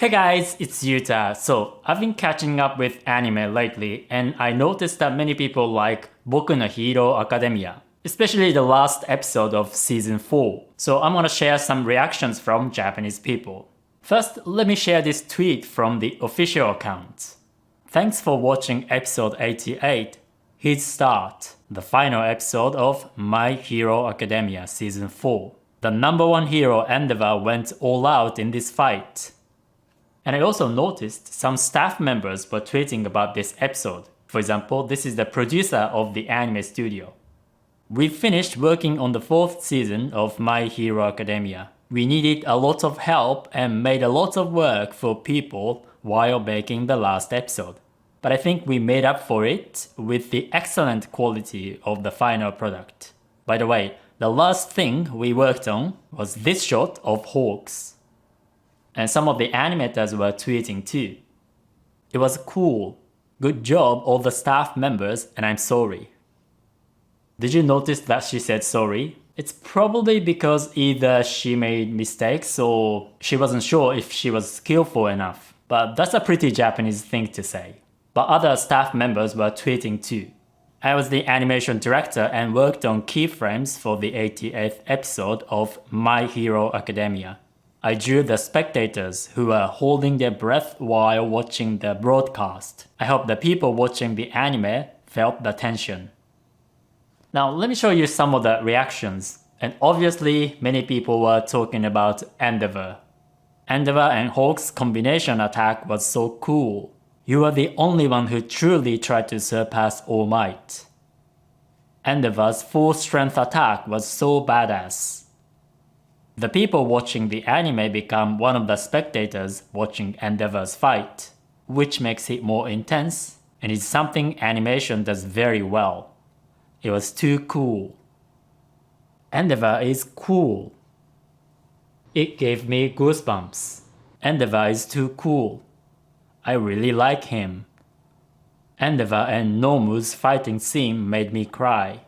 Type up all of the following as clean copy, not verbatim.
Hey guys, it's Yuta. So, I've been catching up with anime lately, and I noticed that many people like Boku no Hero Academia, especially the last episode of season 4. So, I'm gonna share some reactions from Japanese people. First, let me share this tweet from the official account. Thanks for watching episode 88, His Start, the final episode of My Hero Academia season 4. The number one hero Endeavor went all out in this fight. And I also noticed some staff members were tweeting about this episode. For example, this is the producer of the anime studio. We finished working on the 4th season of My Hero Academia. We needed a lot of help and made a lot of work for people while making the last episode. But I think we made up for it with the excellent quality of the final product. By the way, the last thing we worked on was this shot of Hawks. And some of the animators were tweeting too. It was cool. Good job all the staff members, and I'm sorry. Did you notice that she said sorry? It's probably because either she made mistakes or she wasn't sure if she was skillful enough. But that's a pretty Japanese thing to say. But other staff members were tweeting too. I was the animation director and worked on keyframes for the 88th episode of My Hero Academia. I drew the spectators who were holding their breath while watching the broadcast. I hope the people watching the anime felt the tension. Now let me show you some of the reactions. And obviously many people were talking about Endeavor. Endeavor and Hawk's combination attack was so cool. You are the only one who truly tried to surpass All Might. Endeavor's full strength attack was so badass. The people watching the anime become one of the spectators watching Endeavor's fight, which makes it more intense and is something animation does very well. It was too cool. Endeavor is cool. It gave me goosebumps. Endeavor is too cool. I really like him. Endeavor and Nomu's fighting scene made me cry.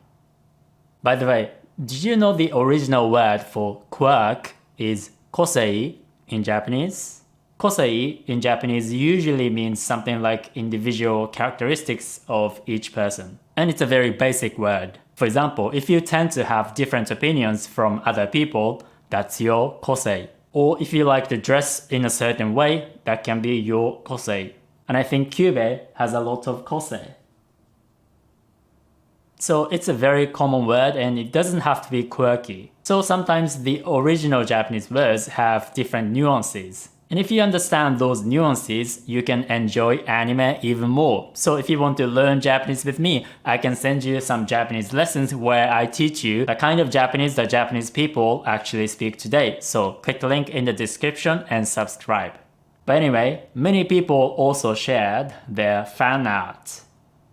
By the way, did you know the original word for quirk is kosei in Japanese? Kosei in Japanese usually means something like individual characteristics of each person. And it's a very basic word. For example, if you tend to have different opinions from other people, that's your kosei. Or if you like to dress in a certain way, that can be your kosei. And I think Cube has a lot of kosei. So it's a very common word and it doesn't have to be quirky. So sometimes the original Japanese words have different nuances. And if you understand those nuances, you can enjoy anime even more. So if you want to learn Japanese with me, I can send you some Japanese lessons where I teach you the kind of Japanese that Japanese people actually speak today. So click the link in the description and subscribe. But anyway, many people also shared their fan art.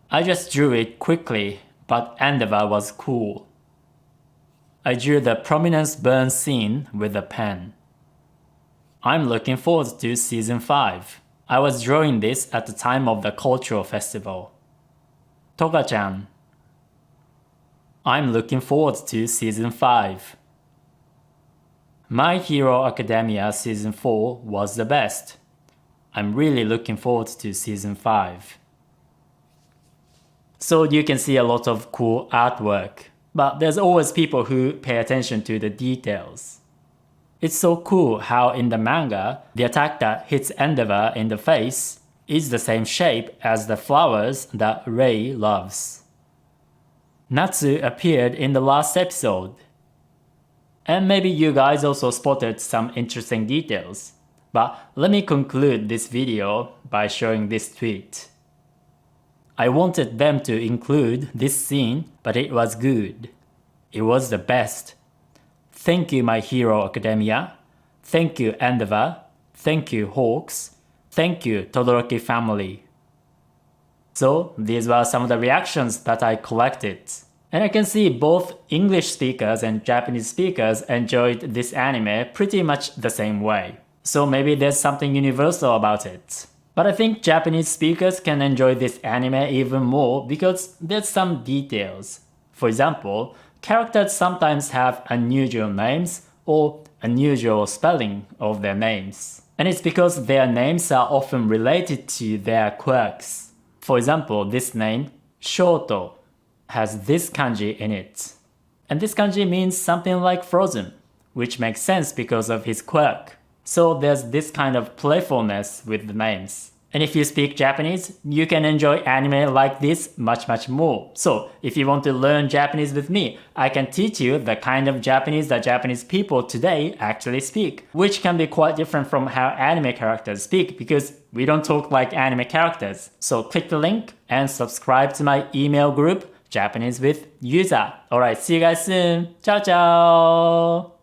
I just drew it quickly, but Endeavor was cool. I drew the prominence burn scene with a pen. I'm looking forward to season 5. I was drawing this at the time of the cultural festival. Toga-chan. I'm looking forward to season 5. My Hero Academia season 4 was the best. I'm really looking forward to season 5. So you can see a lot of cool artwork. But there's always people who pay attention to the details. It's so cool how in the manga, the attack that hits Endeavor in the face is the same shape as the flowers that Rei loves. Natsu appeared in the last episode. And maybe you guys also spotted some interesting details. But let me conclude this video by showing this tweet. I wanted them to include this scene, but it was good. It was the best. Thank you, My Hero Academia. Thank you, Endeavor. Thank you, Hawks. Thank you, Todoroki family. So, these were some of the reactions that I collected. And I can see both English speakers and Japanese speakers enjoyed this anime pretty much the same way. So maybe there's something universal about it. But I think Japanese speakers can enjoy this anime even more because there's some details. For example, characters sometimes have unusual names or unusual spelling of their names. And it's because their names are often related to their quirks. For example, this name, Shoto, has this kanji in it. And this kanji means something like frozen, which makes sense because of his quirk. So there's this kind of playfulness with the names. And if you speak Japanese, you can enjoy anime like this much more. So if you want to learn Japanese with me, I can teach you the kind of Japanese that Japanese people today actually speak, which can be quite different from how anime characters speak because we don't talk like anime characters. So click the link and subscribe to my email group, Japanese with Yuza. Alright, see you guys soon. Ciao ciao!